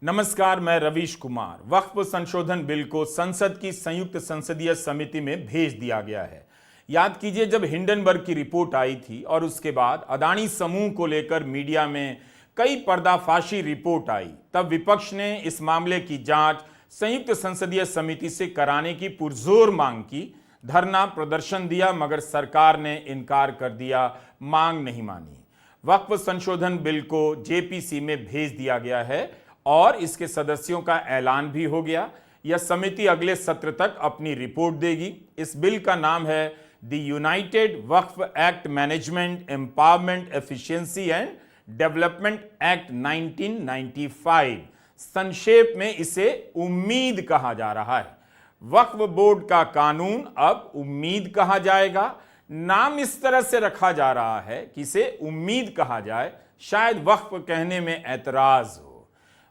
नमस्कार, मैं रवीश कुमार। वक्फ संशोधन बिल को संसद की संयुक्त संसदीय समिति में भेज दिया गया है। याद कीजिए, जब हिंडनबर्ग की रिपोर्ट आई थी और उसके बाद अदानी समूह को लेकर मीडिया में कई पर्दाफाशी रिपोर्ट आई, तब विपक्ष ने इस मामले की जांच संयुक्त संसदीय समिति से कराने की पुरजोर मांग की, धरना प्रदर्शन दिया, मगर सरकार ने इनकार कर दिया, मांग नहीं मानी। वक्फ संशोधन बिल को जेपीसी में भेज दिया गया है और इसके सदस्यों का ऐलान भी हो गया। यह समिति अगले सत्र तक अपनी रिपोर्ट देगी। इस बिल का नाम है the United Waqf act management empowerment efficiency and development act 1995। संक्षेप में इसे उम्मीद कहा जा रहा है। वक्फ बोर्ड का कानून अब उम्मीद कहा जाएगा। नाम इस तरह से रखा जा रहा है कि इसे उम्मीद कहा जाए, शायद वक्फ कहने में ऐतराज हो।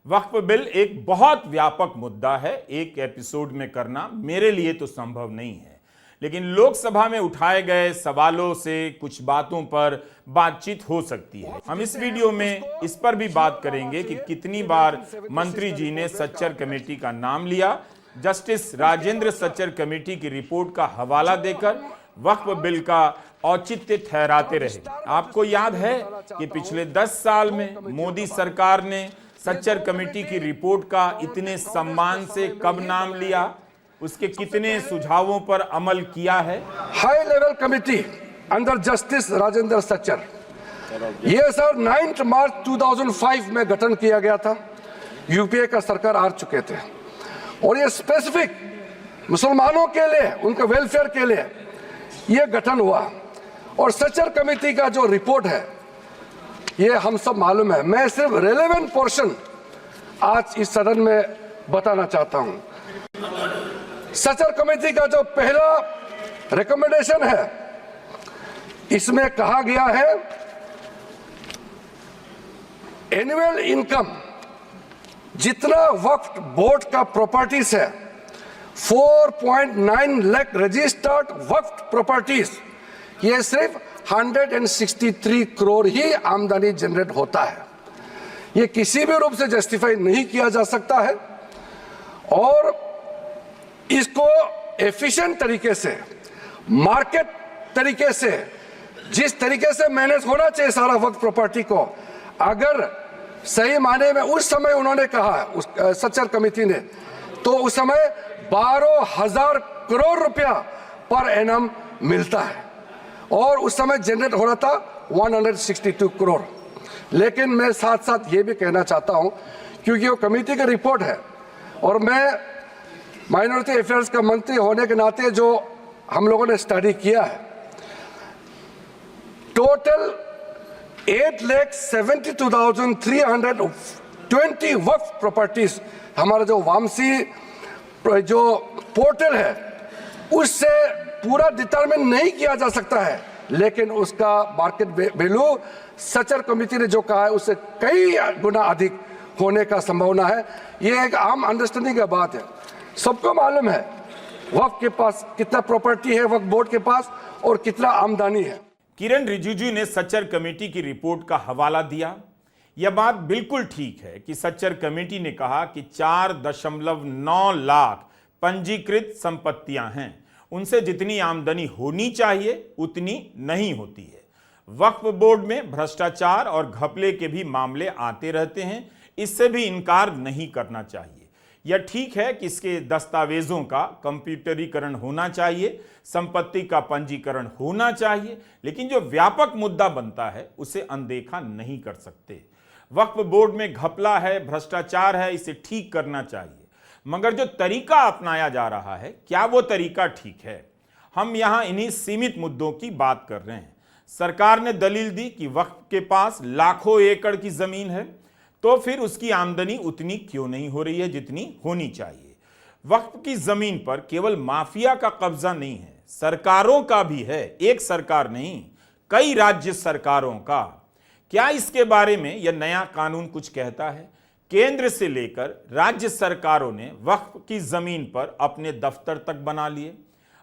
वक्फ बिल एक बहुत व्यापक मुद्दा है, एक एपिसोड में करना मेरे लिए तो संभव नहीं है, लेकिन लोकसभा में उठाए गए सवालों से कुछ बातों पर बातचीत हो सकती है। हम इस वीडियो में इस पर भी बात करेंगे कि कितनी बार मंत्री जी ने सच्चर कमेटी का नाम लिया, जस्टिस राजेंद्र सच्चर कमेटी की रिपोर्ट का हवाला देकर वक्फ बिल का औचित्य ठहराते रहे। आपको याद है कि पिछले 10 साल में मोदी सरकार ने सच्चर कमेटी की रिपोर्ट का इतने सम्मान से कब नाम लिया, उसके कितने सुझावों पर अमल किया है। High level committee under justice Rajendra Sachar, ये सर 9 मार्च 2005 में गठन किया गया था। यूपीए का सरकार आ चुके थे और ये स्पेसिफिक मुसलमानों के लिए, उनके वेलफेयर के लिए ये गठन हुआ। और सच्चर कमेटी का जो रिपोर्ट है ये हम सब मालूम है। मैं सिर्फ रेलेवेंट पोर्शन आज इस सदन में बताना चाहता हूं। सच्चर कमेटी का जो पहला रिकमेंडेशन है, इसमें कहा गया है एनुअल इनकम जितना वक्फ बोर्ड का प्रॉपर्टीज है 4.9 लाख रजिस्टर्ड वक्फ प्रॉपर्टीज, ये सिर्फ 163 करोड़ ही आमदनी जनरेट होता है। ये किसी भी रूप से जस्टिफाई नहीं किया जा सकता है और इसको एफिशिएंट तरीके से, मार्केट तरीके से, जिस तरीके से मैनेज होना चाहिए सारा वक्फ प्रॉपर्टी को, अगर सही माने में उस समय उन्होंने कहा, उस सच्चर कमेटी ने, तो उस समय 12,000 करोड़ रुपया पर एनम मिलता है और उस समय जनरेट हो रहा था 162 करोड़। लेकिन मैं साथ साथ ये भी कहना चाहता हूं, क्योंकि वो कमेटी की रिपोर्ट है और मैं माइनॉरिटी अफेयर्स का मंत्री होने के नाते जो हम लोगों ने स्टडी किया है, टोटल 8,72,320 वक्फ प्रॉपर्टीज हमारा जो वामसी जो पोर्टल है उससे पूरा डिटरमिन नहीं किया जा सकता है, लेकिन उसका मार्केट वैल्यू सच्चर कमेटी ने जो कहा है उससे कई गुना अधिक होने का संभावना है। ये एक आम अंडरस्टैंडिंग की बात है। सबको मालूम है वक्फ के पास कितना प्रॉपर्टी है, वक्फ बोर्ड के पास, और कितना आमदनी है। किरण रिजिजू ने सच्चर कमेटी की रिपोर्ट का हवाला दिया। यह बात बिल्कुल ठीक है कि सच्चर कमेटी ने कहा कि 4.9 लाख पंजीकृत संपत्तियां हैं, उनसे जितनी आमदनी होनी चाहिए उतनी नहीं होती है। वक्फ बोर्ड में भ्रष्टाचार और घपले के भी मामले आते रहते हैं, इससे भी इनकार नहीं करना चाहिए। यह ठीक है कि इसके दस्तावेजों का कंप्यूटरीकरण होना चाहिए, संपत्ति का पंजीकरण होना चाहिए, लेकिन जो व्यापक मुद्दा बनता है उसे अनदेखा नहीं कर सकते। वक्फ बोर्ड में घपला है, भ्रष्टाचार है, इसे ठीक करना चाहिए, मगर जो तरीका अपनाया जा रहा है, क्या वो तरीका ठीक है? हम यहां इन्हीं सीमित मुद्दों की बात कर रहे हैं। सरकार ने दलील दी कि वक्फ के पास लाखों एकड़ की जमीन है, तो फिर उसकी आमदनी उतनी क्यों नहीं हो रही है जितनी होनी चाहिए? वक्फ की जमीन पर केवल माफिया का कब्जा नहीं है, सरकारों का भी है। एक सरकार नहीं, कई राज्य सरकारों का। क्या इसके बारे में यह नया कानून कुछ कहता है? केंद्र से लेकर राज्य सरकारों ने वक्फ की जमीन पर अपने दफ्तर तक बना लिए,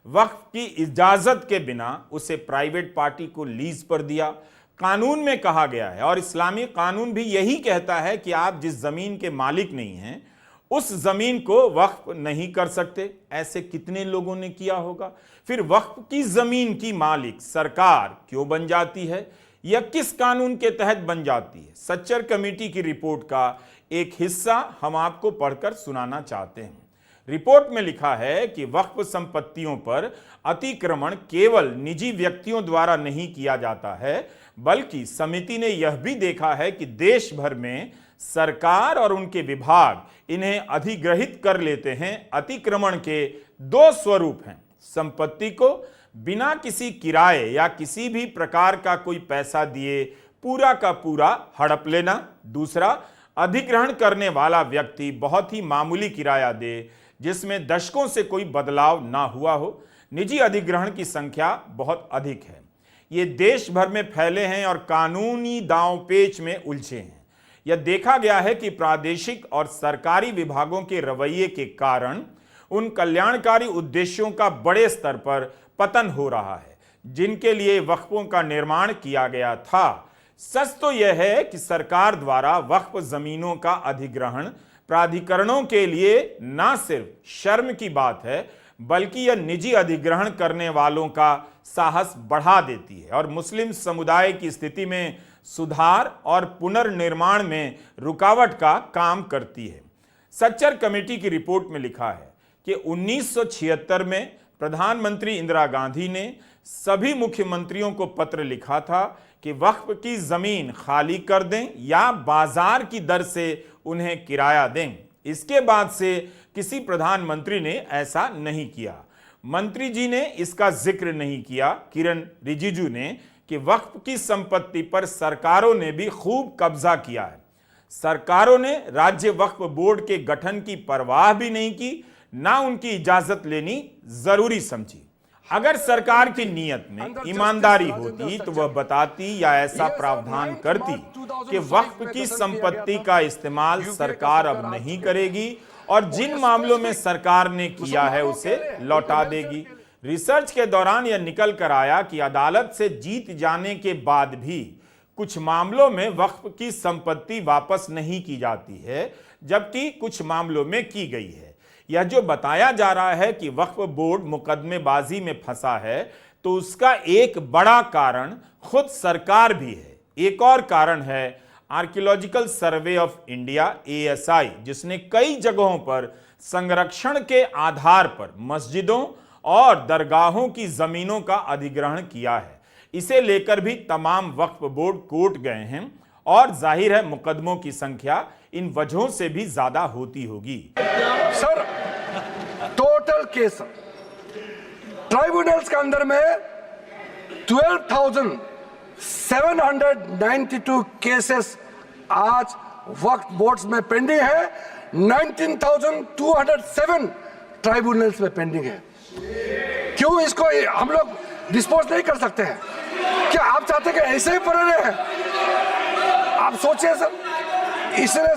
वक्फ की इजाजत के बिना उसे प्राइवेट पार्टी को लीज पर दिया, कानून में कहा गया है, और इस्लामी कानून भी यही कहता है कि आप जिस जमीन के मालिक नहीं हैं उस जमीन को वक्फ नहीं कर सकते। ऐसे कितने लोगों ने किया होगा? फिर वक्फ की जमीन की मालिक सरकार क्यों बन जाती है या किस कानून के तहत बन जाती है? सच्चर कमेटी की रिपोर्ट का एक हिस्सा हम आपको पढ़कर सुनाना चाहते हैं। रिपोर्ट में लिखा है कि वक्फ संपत्तियों पर अतिक्रमण केवल निजी व्यक्तियों द्वारा नहीं किया जाता है, बल्कि समिति ने यह भी देखा है कि देश भर में सरकार और उनके विभाग इन्हें अधिग्रहित कर लेते हैं। अतिक्रमण के दो स्वरूप हैं: संपत्ति को बिना किसी किराए या किसी भी प्रकार का कोई पैसा दिए पूरा का पूरा हड़प लेना। दूसरा, अधिग्रहण करने वाला व्यक्ति बहुत ही मामूली किराया दे जिसमें दशकों से कोई बदलाव ना हुआ हो। निजी अधिग्रहण की संख्या बहुत अधिक है। ये देश भर में फैले हैं और कानूनी दांवपेच में उलझे हैं। यह देखा गया है कि प्रादेशिक और सरकारी विभागों के रवैये के कारण उन कल्याणकारी उद्देश्यों का बड़े स्तर पर पतन हो रहा है जिनके लिए वक्फों का निर्माण किया गया था। सच तो यह है कि सरकार द्वारा वक्फ जमीनों का अधिग्रहण प्राधिकरणों के लिए न सिर्फ शर्म की बात है, बल्कि यह निजी अधिग्रहण करने वालों का साहस बढ़ा देती है और मुस्लिम समुदाय की स्थिति में सुधार और पुनर्निर्माण में रुकावट का काम करती है। सच्चर कमेटी की रिपोर्ट में लिखा है कि 1976 में प्रधानमंत्री इंदिरा गांधी ने सभी मुख्यमंत्रियों को पत्र लिखा था कि वक्फ की जमीन खाली कर दें या बाजार की दर से उन्हें किराया दें। इसके बाद से किसी प्रधानमंत्री ने ऐसा नहीं किया। मंत्री जी ने इसका जिक्र नहीं किया। किरण रिजिजू ने कि वक्फ की संपत्ति पर सरकारों ने भी खूब कब्जा किया है। सरकारों ने राज्य वक्फ बोर्ड के गठन की परवाह भी नहीं की, ना उनकी इजाजत लेनी जरूरी समझी। अगर सरकार की नीयत में ईमानदारी होती तो वह बताती या ऐसा प्रावधान करती कि वक्फ की संपत्ति का इस्तेमाल सरकार अब नहीं करेगी और जिन मामलों में सरकार ने किया है उसे लौटा देगी। रिसर्च के दौरान यह निकल कर आया कि अदालत से जीत जाने के बाद भी कुछ मामलों में वक्फ की संपत्ति वापस नहीं की जाती है, जबकि कुछ मामलों में की गई है। यह जो बताया जा रहा है कि वक्फ बोर्ड मुकदमेबाजी में फंसा है, तो उसका एक बड़ा कारण खुद सरकार भी है। एक और कारण है archaeological survey of India ASI, जिसने कई जगहों पर संरक्षण के आधार पर मस्जिदों और दरगाहों की जमीनों का अधिग्रहण किया है। इसे लेकर भी तमाम वक्फ बोर्ड कोर्ट गए हैं और जाहिर है मुकदमों की संख्या इन वजहों से भी ज्यादा होती होगी। सर, टोटल केस ट्राइब्यूनल्स के अंदर में 12,792 केसेस आज वक्फ बोर्ड्स में पेंडिंग है। 19,207 ट्राइब्यूनल्स में पेंडिंग है। क्यों इसको हम लोग डिस्पोज नहीं कर सकते हैं? क्या आप चाहते हैं कि ऐसे ही पड़े रहे? आप सोचिए सर। इसलिए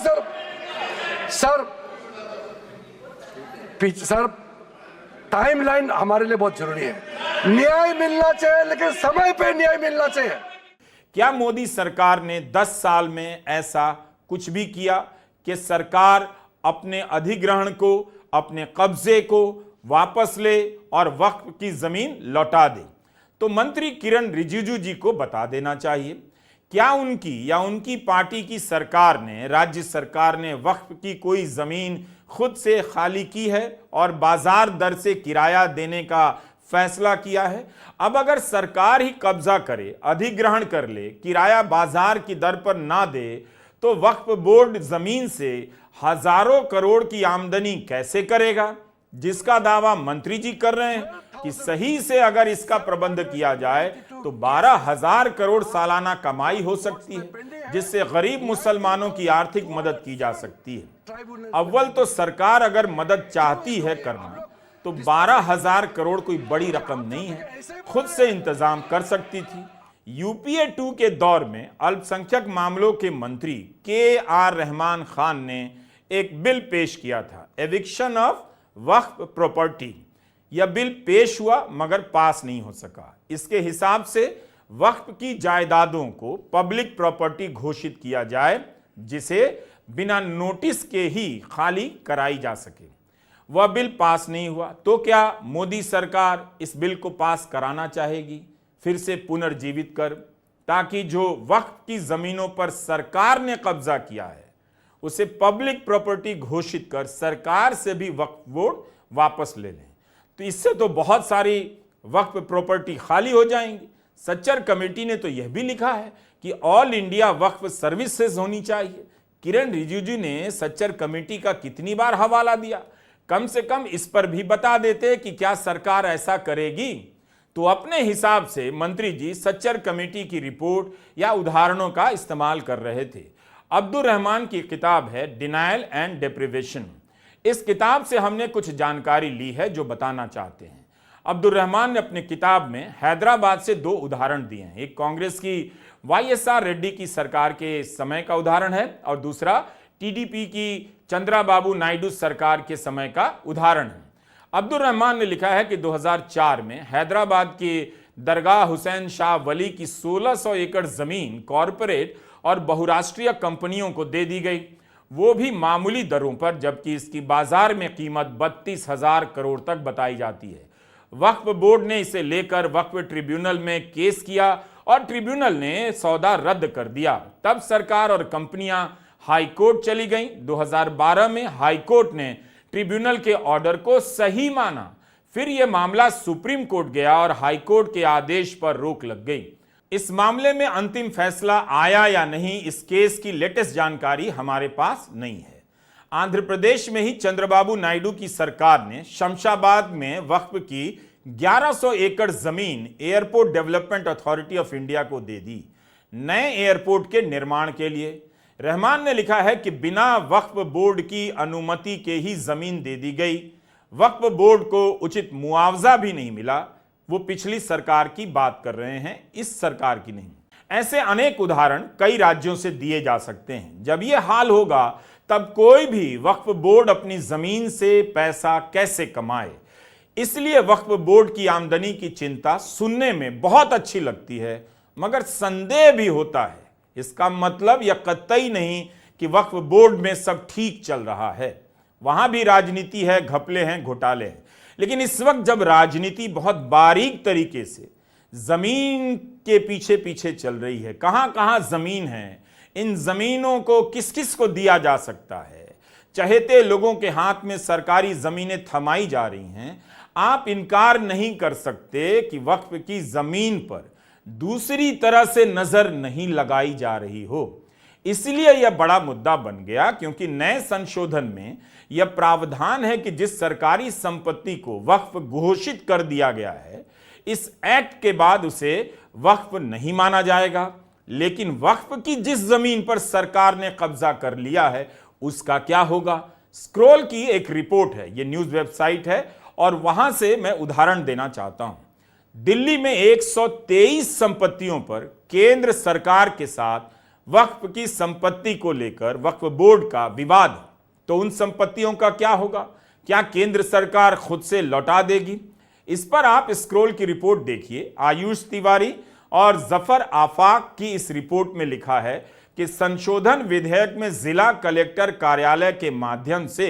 सर टाइमलाइन हमारे लिए बहुत जरूरी है। न्याय मिलना चाहिए, लेकिन समय पे न्याय मिलना चाहिए। क्या मोदी सरकार ने 10 साल में ऐसा कुछ भी किया कि सरकार अपने अधिग्रहण को, अपने कब्जे को वापस ले और वक्फ की जमीन लौटा दे? तो मंत्री किरण रिजिजू जी को बता देना चाहिए। क्या उनकी या उनकी पार्टी की सरकार ने, राज्य सरकार ने वक्फ की कोई जमीन खुद से खाली की है और बाजार दर से किराया देने का फैसला किया है? अब अगर सरकार ही कब्जा करे, अधिग्रहण कर ले, किराया बाजार की दर पर ना दे, तो वक्फ बोर्ड जमीन से हजारों करोड़ की आमदनी कैसे करेगा, जिसका दावा मंत्री जी कर रहे हैं कि सही से अगर इसका प्रबंध किया जाए तो 12,000 करोड़ सालाना कमाई हो सकती है, जिससे गरीब मुसलमानों की आर्थिक मदद की जा सकती है। अव्वल तो सरकार अगर मदद चाहती है करना तो 12,000 करोड़ कोई बड़ी रकम नहीं है, खुद से इंतजाम कर सकती थी। UPA 2 के दौर में अल्पसंख्यक मामलों के मंत्री KR रहमान खान ने एक बिल पेश किया था, एविक्शन ऑफ वक्फ प्रॉपर्टी। यह बिल पेश हुआ मगर पास नहीं हो सका। इसके हिसाब से वक्फ की जायदादों को पब्लिक प्रॉपर्टी घोषित किया जाए, जिसे बिना नोटिस के ही खाली कराई जा सके। वह बिल पास नहीं हुआ तो क्या मोदी सरकार इस बिल को पास कराना चाहेगी, फिर से पुनर्जीवित कर, ताकि जो वक्फ की जमीनों पर सरकार ने कब्जा किया है उसे पब्लिक प्रॉपर्टी घोषित कर सरकार से भी वक्फ बोर्ड वापस ले लें। तो इससे तो बहुत सारी वक्फ प्रॉपर्टी खाली हो जाएंगी। सच्चर कमेटी ने तो यह भी लिखा है कि ऑल इंडिया वक्फ सर्विसेज होनी चाहिए। किरण रिजिजू ने सच्चर कमेटी का कितनी बार हवाला दिया, कम से कम इस पर भी बता देते कि क्या सरकार ऐसा करेगी। तो अपने हिसाब से मंत्री जी सच्चर कमेटी की रिपोर्ट या उदाहरणों का इस्तेमाल कर रहे थे। अब्दुल रहमान की किताब है डिनायल एंड डेप्रिवेशन। इस किताब से हमने कुछ जानकारी ली है जो बताना चाहते हैं। अब्दुल रहमान ने अपनी किताब में हैदराबाद से 2 उदाहरण दिए हैं। एक कांग्रेस की YSR रेड्डी की सरकार के समय का उदाहरण है और दूसरा TDP की चंद्राबाबू नायडू सरकार के समय का उदाहरण है। अब्दुल रहमान ने लिखा है कि 2004 में हैदराबाद के दरगाह हुसैन शाह वली की 1600 एकड़ जमीन कॉरपोरेट और बहुराष्ट्रीय कंपनियों को दे दी गई, वो भी मामूली दरों पर, जबकि इसकी बाजार में कीमत 32,000 करोड़ तक बताई जाती है। वक्फ बोर्ड ने इसे लेकर वक्फ ट्रिब्यूनल में केस किया और ट्रिब्यूनल ने सौदा रद्द कर दिया। तब सरकार और कंपनियां हाई कोर्ट चली गईं। 2012 में हाई कोर्ट ने ट्रिब्यूनल के ऑर्डर को सही माना। फिर यह मामला सुप्रीम कोर्ट गया और हाई कोर्ट के आदेश पर रोक लग गई। इस मामले में अंतिम फैसला आया या नहीं, इस केस की लेटेस्ट जानकारी हमारे पास नहीं है। आंध्र प्रदेश में ही चंद्रबाबू नायडू की सरकार ने शमशाबाद में वक्फ की 1100 एकड़ जमीन airport development authority of India को दे दी, नए एयरपोर्ट के निर्माण के लिए। रहमान ने लिखा है कि बिना वक्फ बोर्ड की अनुमति के ही जमीन दे दी गई। वक्फ बोर्ड को उचित मुआवजा भी नहीं मिला। वो पिछली सरकार की बात कर रहे हैं, इस सरकार की नहीं। ऐसे अनेक उदाहरण कई राज्यों से दिए जा सकते हैं। जब यह हाल होगा तब कोई भी वक्फ बोर्ड अपनी जमीन से पैसा कैसे कमाए। इसलिए वक्फ बोर्ड की आमदनी की चिंता सुनने में बहुत अच्छी लगती है, मगर संदेह भी होता है। इसका मतलब यह कतई नहीं कि वक्फ बोर्ड में सब ठीक चल रहा है। वहां भी राजनीति है, घपले हैं, घोटाले हैं। लेकिन इस वक्त जब राजनीति बहुत बारीक तरीके से जमीन के पीछे पीछे चल रही है, कहां कहां जमीन है, इन जमीनों को किस किस को दिया जा सकता है, चहेते लोगों के हाथ में सरकारी जमीनें थमाई जा रही हैं, आप इनकार नहीं कर सकते कि वक्फ की जमीन पर दूसरी तरह से नजर नहीं लगाई जा रही हो। इसलिए यह बड़ा मुद्दा बन गया, क्योंकि नए संशोधन में यह प्रावधान है कि जिस सरकारी संपत्ति को वक्फ घोषित कर दिया गया है, इस एक्ट के बाद उसे वक्फ नहीं माना जाएगा। लेकिन वक्फ की जिस जमीन पर सरकार ने कब्जा कर लिया है उसका क्या होगा। स्क्रॉल की एक रिपोर्ट है, यह न्यूज वेबसाइट है और वहां से मैं उदाहरण देना चाहता हूं। दिल्ली में 123 संपत्तियों पर केंद्र सरकार के साथ वक्फ की संपत्ति को लेकर वक्फ बोर्ड का विवाद है। तो उन संपत्तियों का क्या होगा? क्या केंद्र सरकार खुद से लौटा देगी? इस पर आप स्क्रॉल की रिपोर्ट देखिए। आयुष तिवारी और जफर आफाक की इस रिपोर्ट में लिखा है कि संशोधन विधेयक में जिला कलेक्टर कार्यालय के माध्यम से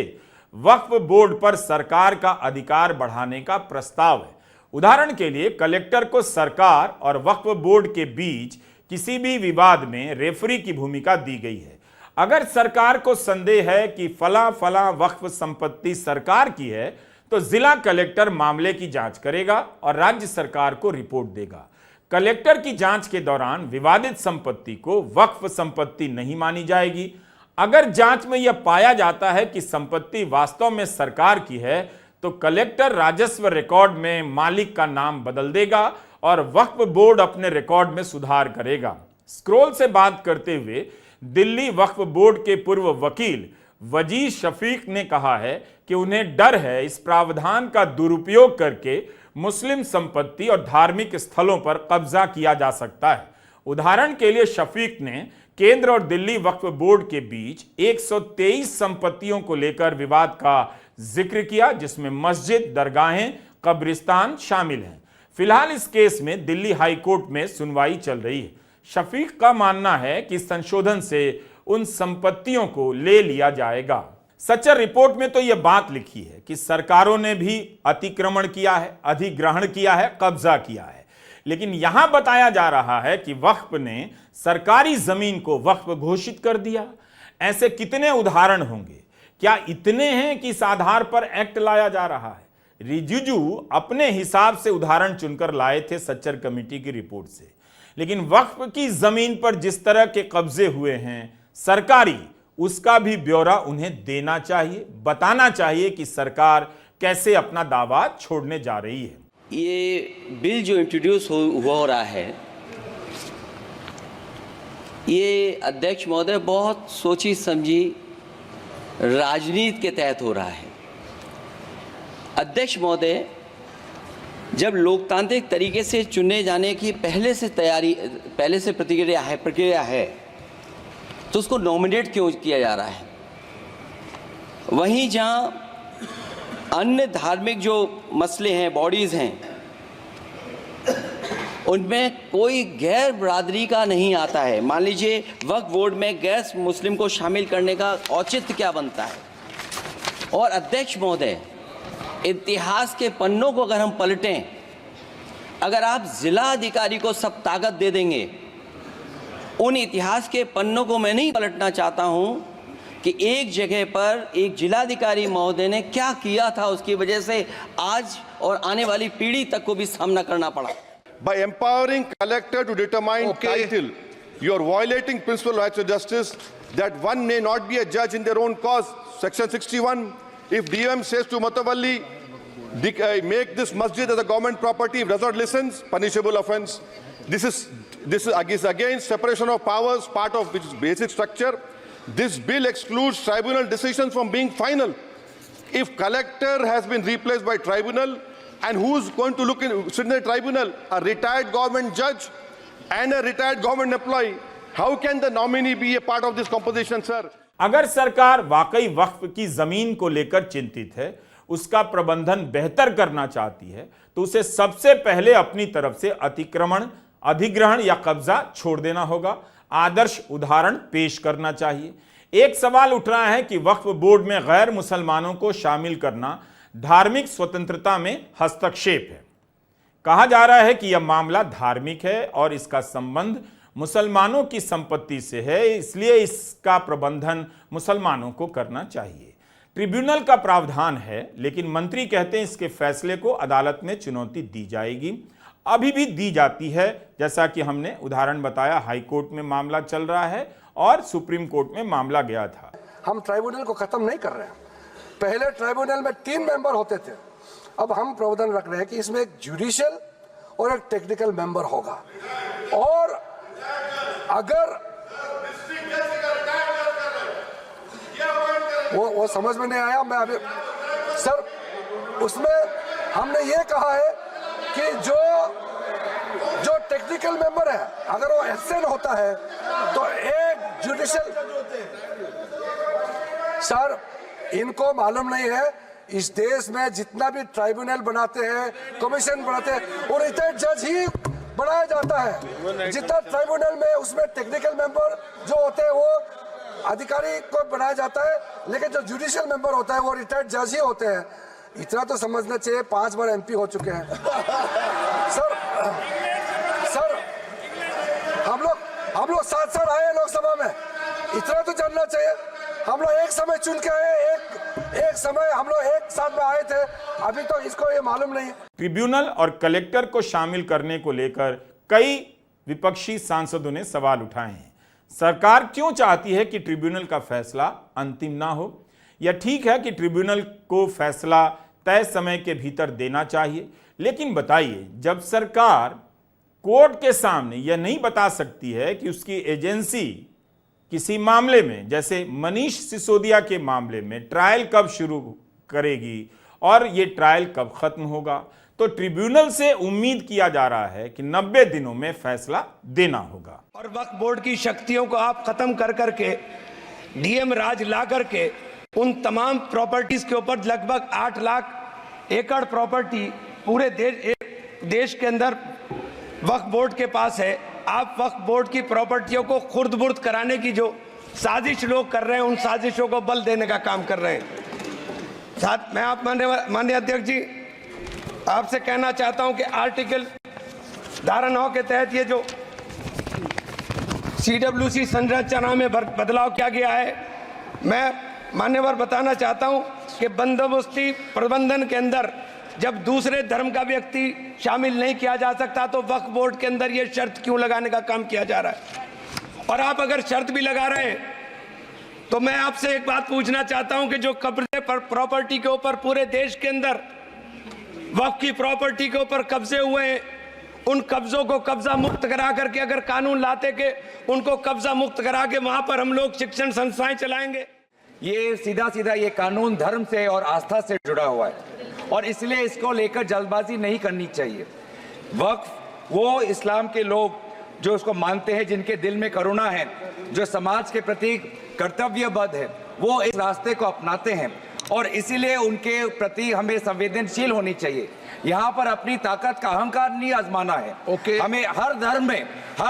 वक्फ बोर्ड पर सरकार का अधिकार बढ़ाने का प्रस्ताव है। उदाहरण के लिए, कलेक्टर को सरकार और वक्फ बोर्ड के बीच किसी भी विवाद में रेफरी की भूमिका दी गई है। अगर सरकार को संदेह है कि फला फला वक्फ संपत्ति सरकार की है, तो जिला कलेक्टर मामले की जांच करेगा और राज्य सरकार को रिपोर्ट देगा। कलेक्टर की जांच के दौरान विवादित संपत्ति को वक्फ संपत्ति नहीं मानी जाएगी। अगर जांच में यह पाया जाता है कि संपत्ति वास्तव में सरकार की है, तो कलेक्टर राजस्व रिकॉर्ड में मालिक का नाम बदल देगा और वक्फ बोर्ड अपने रिकॉर्ड में सुधार करेगा। स्क्रॉल से बात करते हुए दिल्ली वक्फ बोर्ड के पूर्व वकील वजीज शफीक ने कहा है कि उन्हें डर है इस प्रावधान का दुरुपयोग करके मुस्लिम संपत्ति और धार्मिक स्थलों पर कब्जा किया जा सकता है। उदाहरण के लिए, शफीक ने केंद्र और दिल्ली वक्फ बोर्ड के बीच 123 संपत्तियों को लेकर विवाद का जिक्र किया, जिसमें मस्जिद, दरगाहें, कब्रिस्तान शामिल हैं। फिलहाल इस केस में दिल्ली हाई कोर्ट में सुनवाई चल रही है। शफीक का मानना है कि संशोधन से उन संपत्तियों को ले लिया जाएगा। सच्चर रिपोर्ट में तो यह बात लिखी है कि सरकारों ने भी अतिक्रमण किया है, अधिग्रहण किया है, कब्जा किया है, लेकिन यहां बताया जा रहा है कि वक्फ ने सरकारी जमीन को वक्फ घोषित कर दिया। ऐसे कितने उदाहरण होंगे? क्या इतने हैं कि इस आधार पर एक्ट लाया जा रहा है? रिजिजू अपने हिसाब से उदाहरण चुनकर लाए थे सच्चर कमेटी की रिपोर्ट से, लेकिन वक्फ की जमीन पर जिस तरह के कब्जे हुए हैं सरकारी, उसका भी ब्यौरा उन्हें देना चाहिए, बताना चाहिए कि सरकार कैसे अपना दावा छोड़ने जा रही है। ये बिल जो इंट्रोड्यूस हो रहा है, ये अध्यक्ष महोदय बहुत सोची समझी राजनीति के तहत हो रहा है। अध्यक्ष महोदय जब लोकतांत्रिक तरीके से चुने जाने की पहले से प्रक्रिया है तो उसको नॉमिनेट क्यों किया जा रहा है? वहीं जहां अन्य धार्मिक जो मसले हैं, बॉडीज़ हैं, उनमें कोई गैर बरादरी का नहीं आता है। मान लीजिए वक्फ बोर्ड में गैर मुस्लिम को शामिल करने का औचित्य क्या बनता है? और अध्यक्ष महोदय, इतिहास के पन्नों को अगर हम पलटें, अगर आप जिला अधिकारी को सब ताकत दे देंगे, उन इतिहास के पन्नों को मैं नहीं पलटना चाहता हूं कि एक जगह पर एक जिलाधिकारी महोदय ने क्या किया था, उसकी वजह से आज और आने वाली पीढ़ी तक को भी सामना करना पड़ा। By empowering collector to determine title, you are violating principal rights of justice that one may not be a judge in their own cause. Section 61, if DM says to Matawalli, make this masjid as a government property, if does not listen, punishable offense. This is against separation of powers, part of which is basic structure. This bill excludes tribunal decisions from being final. If collector has been replaced by tribunal, and who's going to sit in the tribunal? A retired government judge and a retired government employee. How can the nominee be a part of this composition, sir? अगर सरकार वाकई वक्फ की जमीन को लेकर चिंतित है, उसका प्रबंधन बेहतर करना चाहती है, तो उसे सबसे पहले अपनी तरफ से अतिक्रमण, अधिग्रहण या कब्जा छोड़ देना होगा। आदर्श उदाहरण पेश करना चाहिए। एक सवाल उठ रहा है कि वक्फ बोर्ड में गैर मुसलमानों को शामिल करना धार्मिक स्वतंत्रता में हस्तक्षेप है। कहा जा रहा है कि यह मामला धार्मिक है और इसका संबंध मुसलमानों की संपत्ति से है, इसलिए इसका प्रबंधन मुसलमानों को करना चाहिए। ट्रिब्यूनल का प्रावधान है, लेकिन मंत्री कहते हैं इसके फैसले को अदालत में चुनौती दी जाएगी। अभी भी दी जाती है, जैसा कि हमने उदाहरण बताया। हाई कोर्ट में मामला चल रहा है और सुप्रीम कोर्ट में मामला गया था। हम ट्राइब्यूनल को खत्म नहीं कर रहे हैं। पहले ट्राइब्यूनल में 3 मेंबर होते थे, अब हम प्रावधान रख रहे हैं कि इसमें एक जुडिशियल और एक टेक्निकल मेंबर होगा। और अगर वो समझ में नहीं आया, मैं अभी सर उसमें हमने ये कहा है कि जो टेक्निकल मेंबर है, अगर वो एब्सेंट होता है तो एक जुडिशियल, सर इनको मालूम नहीं है इस देश में जितना भी ट्राइब्यूनल बनाते हैं, कमीशन बनाते हैं, वो रिटायर्ड जज ही बनाया जाता है। जितना ट्राइब्यूनल में उसमें टेक्निकल मेंबर जो होते हैं वो अधिकारी को बनाया जाता है, लेकिन जो जुडिशियल मेंबर होता है वो रिटायर्ड जज ही होते हैं। इतना तो समझना चाहिए, 5 बार MP हो चुके हैं। सर हम लोग साथ आए लोकसभा में, इतना तो जानना चाहिए। हम लोग एक समय चुन के आए, एक समय हम लोग एक साथ में आए थे, अभी तो इसको ये मालूम नहीं है। ट्रिब्यूनल और कलेक्टर को शामिल करने को लेकर कई विपक्षी सांसदों ने सवाल उठाए हैं। सरकार क्यों चाहती है कि ट्रिब्यूनल का फैसला अंतिम ना हो? यह ठीक है कि ट्रिब्यूनल को फैसला तय समय के भीतर देना चाहिए, लेकिन बताइए, जब सरकार कोर्ट के सामने यह नहीं बता सकती है कि उसकी एजेंसी किसी मामले में, जैसे मनीष सिसोदिया के मामले में, ट्रायल कब शुरू करेगी और ये ट्रायल कब खत्म होगा, तो ट्रिब्यूनल से उम्मीद किया जा रहा है कि 90 दिनों में फैसला देना होगा। और वक्फ बोर्ड की शक्तियों को आप खत्म कर करके डीएम राज ला करके उन तमाम प्रॉपर्टीज के ऊपर लगभग 8 लाख एकड़ प्रॉपर्टी पूरे देश देश के अंदर वक्फ बोर्ड के पास है, आप वक्फ बोर्ड की प्रॉपर्टियों को खुर्द-बुर्द कराने की जो साजिश लोग कर रहे हैं, उन साजिशों को बल देने का काम कर रहे हैं। साथ मैं आप माननीय अध्यक्ष जी आपसे कहना चाहता हूं कि आर्टिकल धारा 9 के तहत ये जो CWC संरचना में बदलाव किया गया है, मैं मान्यवर बताना चाहता हूं कि बंदोबस्ती प्रबंधन के अंदर जब दूसरे धर्म का व्यक्ति शामिल नहीं किया जा सकता तो वक्फ बोर्ड के अंदर ये शर्त क्यों लगाने का काम किया जा रहा है? और आप अगर शर्त भी लगा रहे हैं तो मैं आपसे एक बात पूछना चाहता हूं कि जो कब्जे पर प्रॉपर्टी के ऊपर पूरे देश के अंदर वक्फ की प्रॉपर्टी के ऊपर कब्जे हुए हैं, उन कब्जों को कब्जा मुक्त करा करके अगर कानून लाते के उनको कब्जा मुक्त करा के वहां पर हम लोग शिक्षण संस्थाएं चलाएंगे। ये सीधा सीधा ये कानून धर्म से और आस्था से जुड़ा हुआ है और इसलिए इसको लेकर जल्दबाजी नहीं करनी चाहिए। वक्फ वो इस्लाम के लोग जो उसको मानते हैं, जिनके दिल में करुणा है, जो समाज के प्रति कर्तव्यबद्ध है, वो इस रास्ते को अपनाते हैं और इसीलिए उनके प्रति हमें संवेदनशील होनी चाहिए। यहाँ पर अपनी ताकत का अहंकार नहीं आजमाना है। हमें हर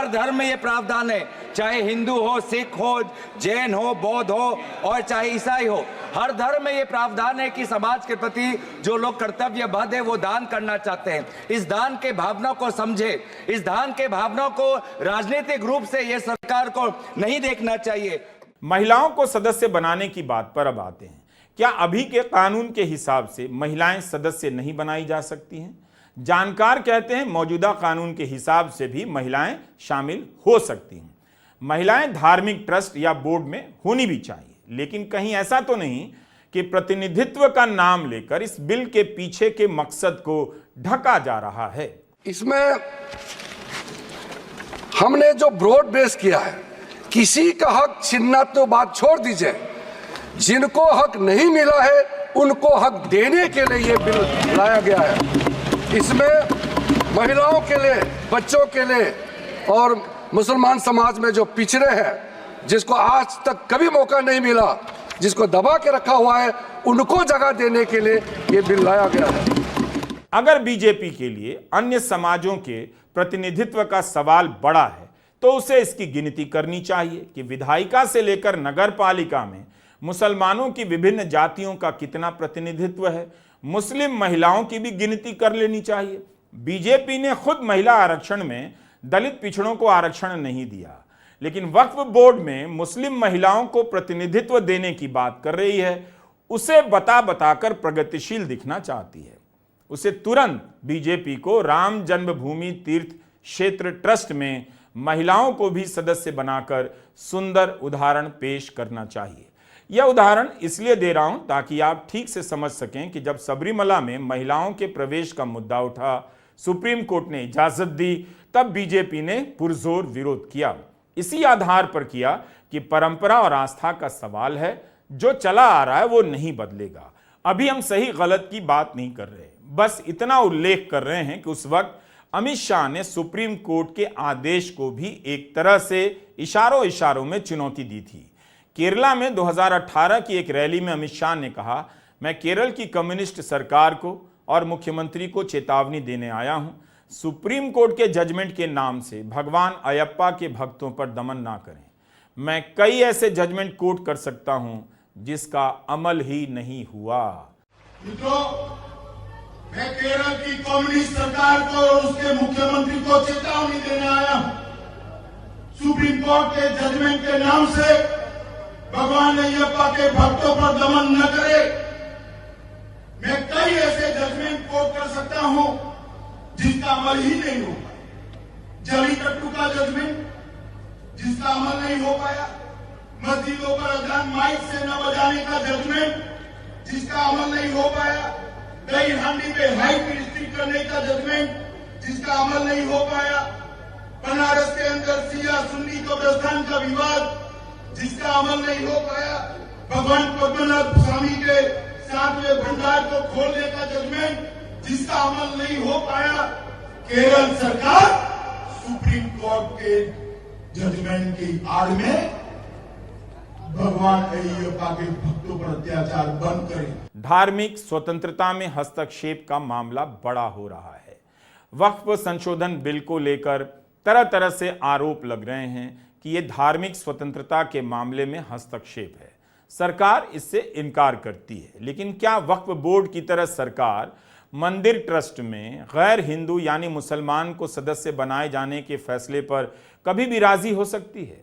धर्म में ये प्रावधान है, चाहे हिंदू हो, सिख हो, जैन हो, बौद्ध हो और चाहे ईसाई हो, हर धर्म में ये प्रावधान है कि समाज के प्रति जो लोग कर्तव्यबद्ध है वो दान करना चाहते हैं। इस दान के भावना को समझे, इस दान के भावना को राजनीतिक रूप से ये सरकार को नहीं देखना चाहिए। महिलाओं को सदस्य बनाने की बात पर अब आते हैं। क्या अभी के कानून के हिसाब से महिलाएं सदस्य नहीं बनाई जा सकती हैं? जानकार कहते हैं मौजूदा कानून के हिसाब से भी महिलाएं शामिल हो सकती हैं। महिलाएं धार्मिक ट्रस्ट या बोर्ड में होनी भी चाहिए, लेकिन कहीं ऐसा तो नहीं कि प्रतिनिधित्व का नाम लेकर इस बिल के पीछे के मकसद को ढका जा रहा है। इसमें हमने जो ब्रॉड बेस किया है, किसी का हक छीनना तो बात छोड़ दीजिए, जिनको हक नहीं मिला है उनको हक देने के लिए ये बिल लाया गया है। इसमें महिलाओं के लिए, बच्चों के लिए और मुसलमान समाज में जो पिछड़े हैं, जिसको आज तक कभी मौका नहीं मिला, जिसको दबा के रखा हुआ है, उनको जगह देने के लिए ये बिल लाया गया है। अगर बीजेपी के लिए अन्य समाजों के प्रतिनिधित्व का सवाल बड़ा है तो उसे इसकी गिनती करनी चाहिए कि विधायिका से लेकर नगर पालिका में मुसलमानों की विभिन्न जातियों का कितना प्रतिनिधित्व है। मुस्लिम महिलाओं की भी गिनती कर लेनी चाहिए। बीजेपी ने खुद महिला आरक्षण में दलित पिछड़ों को आरक्षण नहीं दिया, लेकिन वक्फ बोर्ड में मुस्लिम महिलाओं को प्रतिनिधित्व देने की बात कर रही है। उसे बताकर प्रगतिशील दिखना चाहती है। उसे तुरंत बीजेपी को राम जन्मभूमि तीर्थ क्षेत्र ट्रस्ट में महिलाओं को भी सदस्य बनाकर सुंदर उदाहरण पेश करना चाहिए। यह उदाहरण इसलिए दे रहा हूं ताकि आप ठीक से समझ सकें कि जब सबरीमला में महिलाओं के प्रवेश का मुद्दा उठा, सुप्रीम कोर्ट ने इजाजत दी, तब बीजेपी ने पुरजोर विरोध किया। इसी आधार पर किया कि परंपरा और आस्था का सवाल है, जो चला आ रहा है वो नहीं बदलेगा। अभी हम सही गलत की बात नहीं कर रहे, बस इतना उल्लेख कर रहे हैं कि उस वक्त अमित शाह ने सुप्रीम कोर्ट के आदेश को भी एक तरह से इशारों में चुनौती दी थी। केरला में 2018 की एक रैली में अमित शाह ने कहा, मैं केरल की कम्युनिस्ट सरकार को और मुख्यमंत्री को चेतावनी देने आया हूं, सुप्रीम कोर्ट के जजमेंट के नाम से भगवान अयप्पा के भक्तों पर दमन ना करें। मैं कई ऐसे जजमेंट कोट कर सकता हूं जिसका अमल ही नहीं हुआ। मित्रों, मैं केरल की कम्युनिस्ट सरकार को और उसके मुख्यमंत्री को चेतावनी देने आया हूं। सुप्रीम कोर्ट के जजमेंट के नाम से भगवान अयप्पा के भक्तों पर दमन न करे। मैं कई ऐसे जजमेंट कोट कर सकता हूं जिसका अमल ही नहीं हो पाया। जलीकट्टू का जजमेंट जिसका अमल नहीं हो पाया, मस्जिदों पर अजान माइक से न बजाने का जजमेंट जिसका अमल नहीं हो पाया, दही हांडी पे हाइट रिस्ट्रिक्ट करने का जजमेंट जिसका अमल नहीं हो पाया, बनारस के अंदर शिया सुन्नी कब्रिस्तान का विवाद जिसका अमल नहीं हो पाया, भगवान पद्मनाभ स्वामी के 7वें भंडार को खोलने का जजमेंट जिसका अमल नहीं हो पाया। केरल सरकार सुप्रीम कोर्ट के जजमेंट की आड़ में भगवान अयप्पा के भक्तों पर अत्याचार बंद करे। धार्मिक स्वतंत्रता में हस्तक्षेप का मामला बड़ा हो रहा है। वक्फ संशोधन बिल को लेकर तरह तरह से आरोप लग रहे हैं कि ये धार्मिक स्वतंत्रता के मामले में हस्तक्षेप है। सरकार इससे इनकार करती है, लेकिन क्या वक्फ बोर्ड की तरह सरकार मंदिर ट्रस्ट में गैर हिंदू यानी मुसलमान को सदस्य बनाए जाने के फैसले पर कभी भी राजी हो सकती है?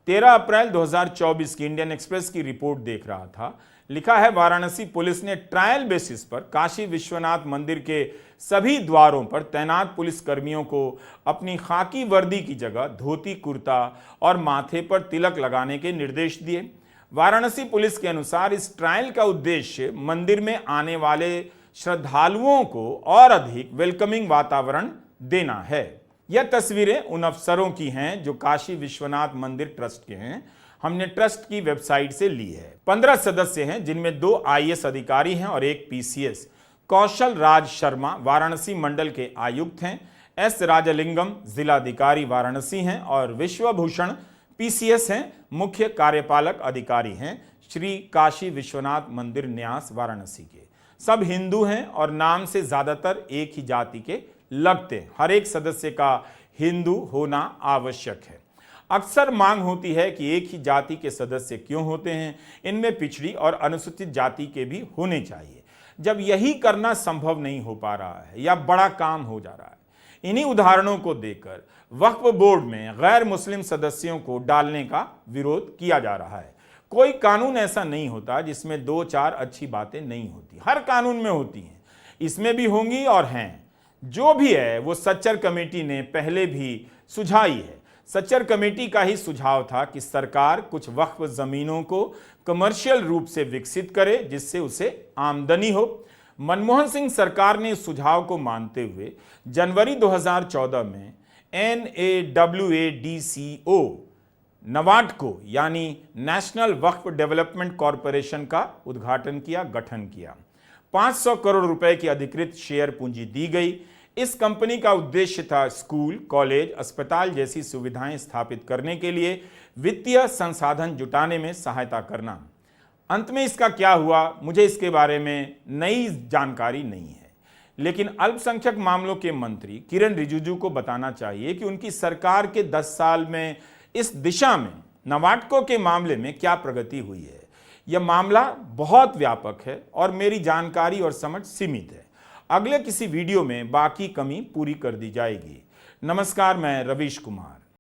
13 अप्रैल 2024 की इंडियन एक्सप्रेस की रिपोर्ट देख रहा था। लिखा है, वाराणसी पुलिस ने ट्रायल बेसिस पर काशी विश्वनाथ मंदिर के सभी द्वारों पर तैनात पुलिस कर्मियों को अपनी खाकी वर्दी की जगह धोती कुर्ता और माथे पर तिलक लगाने के निर्देश दिए। वाराणसी पुलिस के अनुसार इस ट्रायल का उद्देश्य मंदिर में आने वाले श्रद्धालुओं को और अधिक वेलकमिंग वातावरण देना है। यह तस्वीरें उन अफसरों की हैं जो काशी विश्वनाथ मंदिर ट्रस्ट के हैं। हमने ट्रस्ट की वेबसाइट से ली है। 15 सदस्य हैं, जिनमें 2 IAS अधिकारी हैं और 1 PCS। कौशल राज शर्मा वाराणसी मंडल के आयुक्त हैं। S राजलिंगम जिलाधिकारी वाराणसी हैं और विश्वभूषण PCS हैं, मुख्य कार्यपालक अधिकारी हैं श्री काशी विश्वनाथ मंदिर न्यास वाराणसी के। सब हिंदू हैं और नाम से ज्यादातर एक ही जाति के लगते हैं। हर एक सदस्य का हिंदू होना आवश्यक है। अक्सर मांग होती है कि एक ही जाति के सदस्य क्यों होते हैं, इनमें पिछड़ी और अनुसूचित जाति के भी होने चाहिए। जब यही करना संभव नहीं हो पा रहा है या बड़ा काम हो जा रहा है, इन्हीं उदाहरणों को देकर वक्फ बोर्ड में गैर मुस्लिम सदस्यों को डालने का विरोध किया जा रहा है। कोई कानून ऐसा नहीं होता जिसमें 2-4 अच्छी बातें नहीं होती। हर कानून में होती हैं, इसमें भी होंगी और हैं। जो भी है वो सच्चर कमेटी ने पहले भी सुझाई है। सच्चर कमेटी का ही सुझाव था कि सरकार कुछ वक्फ जमीनों को कमर्शियल रूप से विकसित करे जिससे उसे आमदनी हो। मनमोहन सिंह सरकार ने इस सुझाव को मानते हुए जनवरी 2014 में NAWADCO नवाडको यानी नेशनल वक्फ डेवलपमेंट कॉरपोरेशन का उद्घाटन किया, गठन किया। 500 करोड़ रुपए की अधिकृत शेयर पूंजी दी गई। इस कंपनी का उद्देश्य था स्कूल, कॉलेज, अस्पताल जैसी सुविधाएं स्थापित करने के लिए वित्तीय संसाधन जुटाने में सहायता करना। अंत में इसका क्या हुआ, मुझे इसके बारे में नई जानकारी नहीं है, लेकिन अल्पसंख्यक मामलों के मंत्री किरण रिजिजू को बताना चाहिए कि उनकी सरकार के 10 साल में इस दिशा में नवाडको के मामले में क्या प्रगति हुई है। यह मामला बहुत व्यापक है और मेरी जानकारी और समझ सीमित है। अगले किसी वीडियो में बाकी कमी पूरी कर दी जाएगी। नमस्कार, मैं रवीश कुमार।